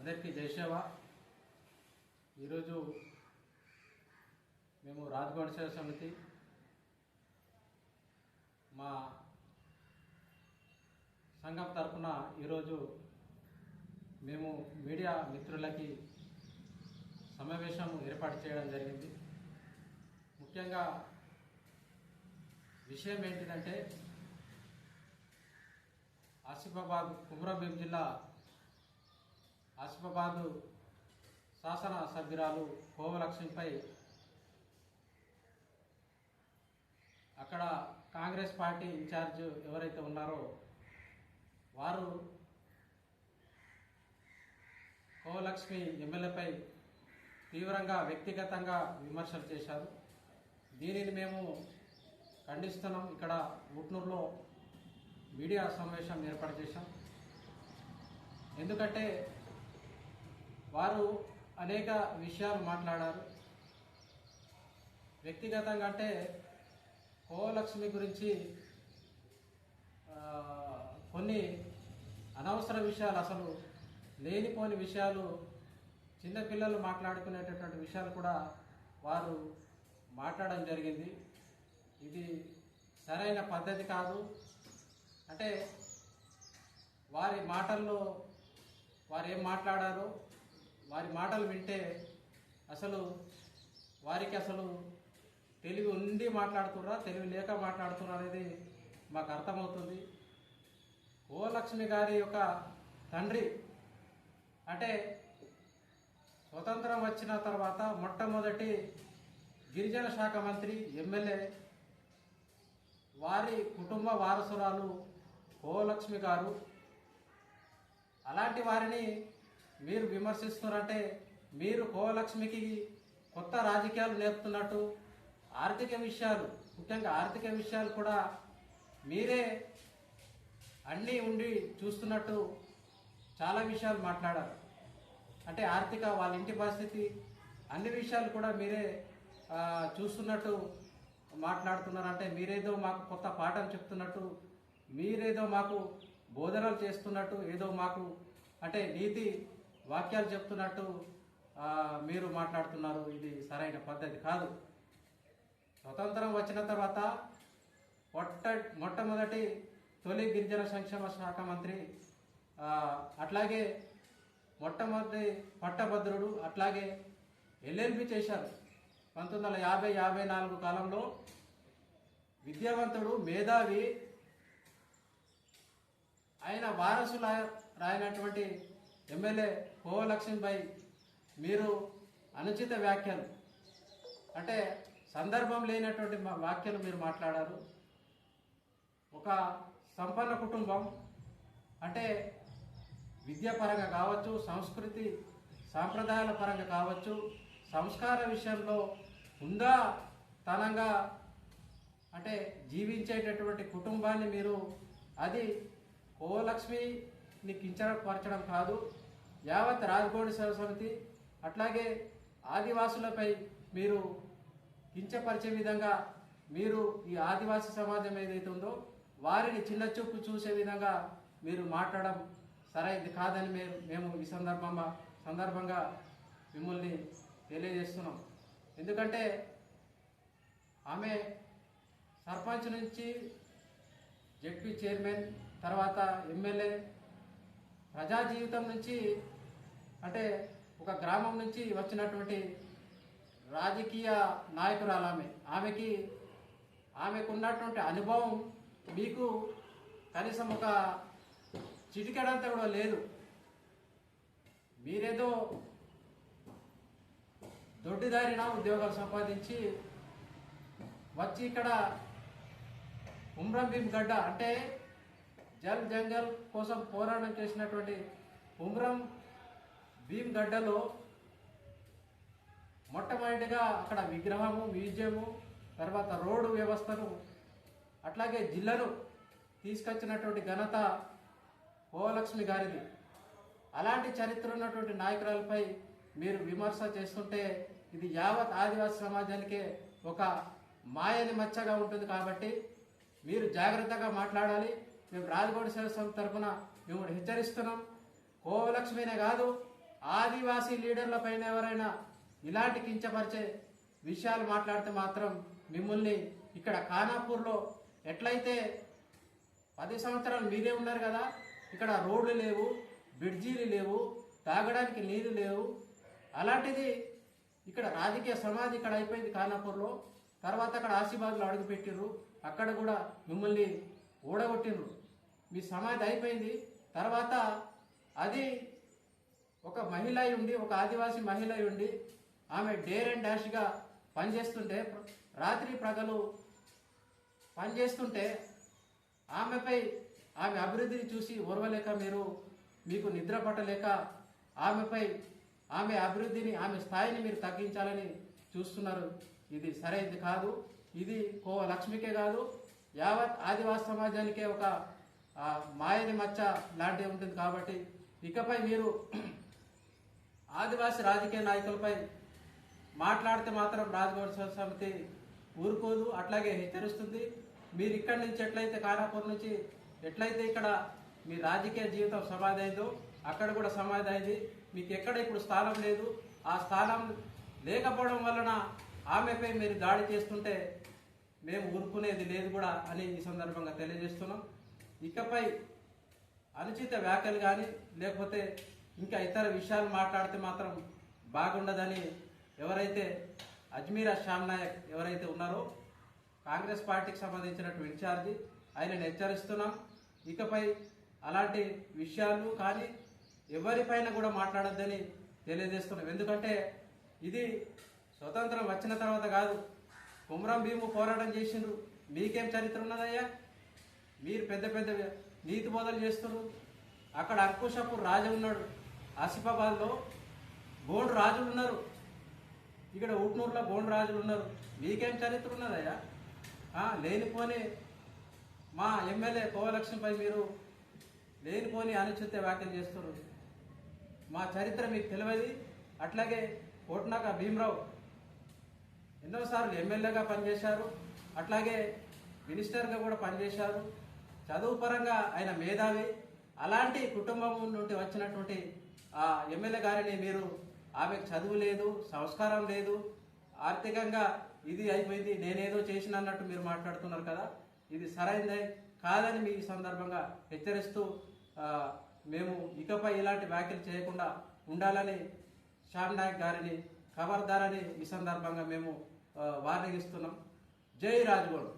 అందరికీ జైసేవ. ఈరోజు మేము రాజగోడ సేవ సమితి మా సంఘం తరఫున ఈరోజు మేము మీడియా మిత్రులకి సమావేశం ఏర్పాటు చేయడం జరిగింది. ముఖ్యంగా విషయం ఏంటిదంటే ఆసిఫాబాద్ కుమ్రంభీం జిల్లా ఆసిఫాబాద్ శాసన సభ్యురాలు కోవలక్ష్మిపై అక్కడ కాంగ్రెస్ పార్టీ ఇన్ఛార్జ్ ఎవరైతే ఉన్నారో వారు కోవలక్ష్మి ఎమ్మెల్యేపై తీవ్రంగా వ్యక్తిగతంగా విమర్శలు చేశారు. దీనిని మేము ఖండిస్తున్నాం. ఇక్కడ ముట్నూరులో మీడియా సమావేశం ఏర్పాటు చేశాం. ఎందుకంటే వారు అనేక విషయాలు మాట్లాడారు. వ్యక్తిగతంగా అంటే కోవలక్ష్మి గురించి కొన్ని అనవసర విషయాలు, అసలు లేనిపోని విషయాలు, చిన్నపిల్లలు మాట్లాడుకునేటటువంటి విషయాలు కూడా వారు మాట్లాడడం జరిగింది. ఇది సరైన పద్ధతి కాదు. అంటే వారి మాటల్లో వారు ఏం మాట్లాడారో వారి మాటలు వింటే వారికి తెలివి ఉండి మాట్లాడుతుర్రా, తెలివి లేక మాట్లాడుతుర్రా అనేది మాకు అర్థమవుతుంది. కోవలక్ష్మి గారి యొక్క తండ్రి అంటే స్వతంత్రం వచ్చిన తర్వాత మొట్టమొదటి గిరిజన శాఖ మంత్రి, ఎమ్మెల్యే, వారి కుటుంబ వారసురాలు కోవలక్ష్మి గారు. అలాంటి వారిని మీరు విమర్శిస్తున్నారంటే మీరు కోవలక్ష్మికి కొత్త రాజకీయాలు నేర్పుతున్నట్టు, ఆర్థిక విషయాలు, ముఖ్యంగా ఆర్థిక విషయాలు కూడా మీరే అన్నీ ఉండి చూస్తున్నట్టు చాలా విషయాలు మాట్లాడారు. అంటే వాళ్ళ ఇంటి పరిస్థితి, అన్ని విషయాలు కూడా మీరే చూస్తున్నట్టు మాట్లాడుతున్నారంటే మీరేదో మాకు కొత్త పాఠం చెప్తున్నట్టు, మీరేదో మాకు బోధనలు చేస్తున్నట్టు, ఏదో మాకు అంటే నీతి వాక్యాలు చెప్తున్నట్టు మీరు మాట్లాడుతున్నారు. ఇది సరైన పద్ధతి కాదు. స్వతంత్రం వచ్చిన తర్వాత మొట్టమొదటి తొలి గిరిజన సంక్షేమ శాఖ మంత్రి, అట్లాగే మొట్టమొదటి పట్టభద్రుడు, అట్లాగే ఎల్ఎల్బి చేశారు. 1950-54 కాలంలో విద్యావంతుడు, మేధావి, ఆయన వారసుల రాయినటువంటి ఎమ్మెల్యే కోవలక్ష్మిపై మీరు అనుచిత వ్యాఖ్యలు, అంటే సందర్భం లేనటువంటి వ్యాఖ్యలు మీరు మాట్లాడారు. ఒక సంపన్న కుటుంబం అంటే విద్యాపరంగా కావచ్చు, సంస్కృతి సాంప్రదాయాల పరంగా కావచ్చు, సంస్కార విషయంలో హుందాతనంగా అంటే జీవించేటటువంటి కుటుంబాన్ని మీరు అది కోవలక్ష్మిని కించపరచడం కాదు. యావత్ రాజగోడ సేవ సమితి అట్లాగే ఆదివాసులపై మీరు కించపరిచే విధంగా మీరు ఈ ఆదివాసీ సమాజం ఏదైతే ఉందో వారిని చిన్నచూపు చూసే విధంగా మీరు మాట్లాడడం సరైనది కాదని మేము ఈ సందర్భంగా మిమ్మల్ని తెలియజేస్తున్నాం. ఎందుకంటే ఆమె సర్పంచ్ నుంచి జెడ్పీ చైర్మన్, తర్వాత ఎమ్మెల్యే, ప్రజా జీవితం నుంచి అంటే ఒక గ్రామం నుంచి వచ్చినటువంటి రాజకీయ నాయకురాలు ఆమెకు ఉన్నటువంటి అనుభవం మీకు కనీసం ఒక చిటికెడంతా కూడా లేదు. మీరేదో దొడ్డిదారిన ఉద్యోగాలు సంపాదించి వచ్చి ఇక్కడ కుమ్రంభీం గడ్డ అంటే జల్ జంగల్ కోసం పోరాటం చేసినటువంటి కుమ్రంభీం గడ్డలో మొట్టమొదటిగా అక్కడ విగ్రహము, మ్యూజియము, తర్వాత రోడ్డు వ్యవస్థను, అట్లాగే జిల్లాను తీసుకొచ్చినటువంటి ఘనత కోవలక్ష్మి గారిది. అలాంటి చరిత్ర ఉన్నటువంటి నాయకురాలపై మీరు విమర్శ చేస్తుంటే ఇది యావత్ ఆదివాసీ సమాజానికే ఒక మాయని మచ్చగా ఉంటుంది. కాబట్టి మీరు జాగ్రత్తగా మాట్లాడాలి. మేము రాజగోడ సేవ సమితి తరఫున మేము హెచ్చరిస్తున్నాం. కోవలక్ష్మినే కాదు, ఆదివాసీ లీడర్ల పైన ఎవరైనా ఇలాంటి కించపరిచే విషయాలు మాట్లాడితే మాత్రం మిమ్మల్ని ఇక్కడ ఖానాపూర్లో ఎట్లయితే 10 సంవత్సరాలు మీరే ఉన్నారు కదా, ఇక్కడ రోడ్లు లేవు, బ్రిడ్జీలు లేవు, తాగడానికి నీళ్లు లేవు, అలాంటిది ఇక్కడ రాజకీయ సమాధి ఇక్కడ అయిపోయింది ఖానాపూర్లో. తర్వాత అక్కడ ఆసిఫాబాద్లో అడుగుపెట్టిర్రు, అక్కడ కూడా మిమ్మల్ని ఓడగొట్టిండ్రు, మీ సమాధి అయిపోయింది. తర్వాత అది ఒక మహిళ ఉండి, ఒక ఆదివాసీ మహిళ ఉండి ఆమె డేర్ అండ్ డాష్గా పనిచేస్తుంటే, రాత్రి ప్రజలు పనిచేస్తుంటే ఆమెపై ఆమె అభివృద్ధిని చూసి ఓర్వలేక మీకు నిద్ర పట్టలేక ఆమె అభివృద్ధిని, ఆమె స్థాయిని మీరు తగ్గించాలని చూస్తున్నారు. ఇది సరైనది కాదు. ఇది లక్ష్మికే కాదు, యావత్ ఆదివాసీ సమాజానికే ఒక మాయని మచ్చ లాంటివి ఉంటుంది. కాబట్టి ఇకపై మీరు ఆదివాసీ రాజకీయ నాయకులపై మాట్లాడితే మాత్రం రాజగోడ సమితి ఊరుకోదు, అట్లాగే హెచ్చరిస్తుంది. మీరు ఇక్కడి నుంచి ఎట్లయితే ఖానాపూర్ నుంచి ఎట్లయితే ఇక్కడ మీ రాజకీయ జీవితం సమాధి అయిందో అక్కడ కూడా సమాధి అయింది. మీకు ఎక్కడ ఇప్పుడు స్థానం లేదు. ఆ స్థానం లేకపోవడం వలన ఆమెపై మీరు దాడి చేస్తుంటే మేము ఊరుకునేది లేదు కూడా అని ఈ సందర్భంగా తెలియజేస్తున్నాం. ఇకపై అనుచిత వ్యాఖ్యలు కానీ లేకపోతే ఇంకా ఇతర విషయాలు మాట్లాడితే మాత్రం బాగుండదని ఎవరైతే అజ్మీరా శ్యామ్ నాయక్ ఎవరైతే ఉన్నారో కాంగ్రెస్ పార్టీకి సంబంధించినటువంటి ఇన్ఛార్జి, ఆయనను హెచ్చరిస్తున్నాం. ఇకపై అలాంటి విషయాలు కానీ ఎవరిపైన కూడా మాట్లాడొద్దని తెలియజేస్తున్నాం. ఎందుకంటే ఇది స్వతంత్రం వచ్చిన తర్వాత కాదు, కుమ్రం భీము పోరాటం చేసిండ్రు. మీకేం చరిత్ర ఉన్నదయ్యా? మీరు పెద్ద పెద్ద నీతి బోధలు చేస్తున్నారు. అక్కడ అంకుషపూర్ రాజు ఉన్నాడు, ఆసిఫాబాద్లో గోండు రాజులు ఉన్నారు, ఇక్కడ ఊట్నూరులో గోండు రాజులు ఉన్నారు. మీకేం చరిత్ర ఉన్నదయ్యా? లేనిపోని మా ఎమ్మెల్యే కోవలక్ష్మిపై మీరు లేనిపోని అనుచిత వ్యాఖ్యలు చేస్తున్నారు. మా చరిత్ర మీకు తెలియదు. అట్లాగే కోట్నాక భీమరావు ఎన్నోసార్లు ఎమ్మెల్యేగా పనిచేశారు, అట్లాగే మినిస్టర్గా కూడా పనిచేశారు. చదువు పరంగా ఆయన మేధావి. అలాంటి కుటుంబం నుండి వచ్చినటువంటి ఆ ఎమ్మెల్యే గారిని మీరు ఆమెకు చదువు లేదు, సంస్కారం లేదు, ఆర్థికంగా ఇది అయిపోయింది, నేనేదో చేసిన అన్నట్టు మీరు మాట్లాడుతున్నారు కదా, ఇది సరైనదే కాదని మీ సందర్భంగా హెచ్చరిస్తూ మేము ఇకపై ఇలాంటి వ్యాఖ్యలు చేయకుండా ఉండాలని శ్యామ్ నాయక్ గారిని ఖబర్దారని ఈ సందర్భంగా మేము వార్నింగ్ ఇస్తున్నాం. జై రాజగోడ్.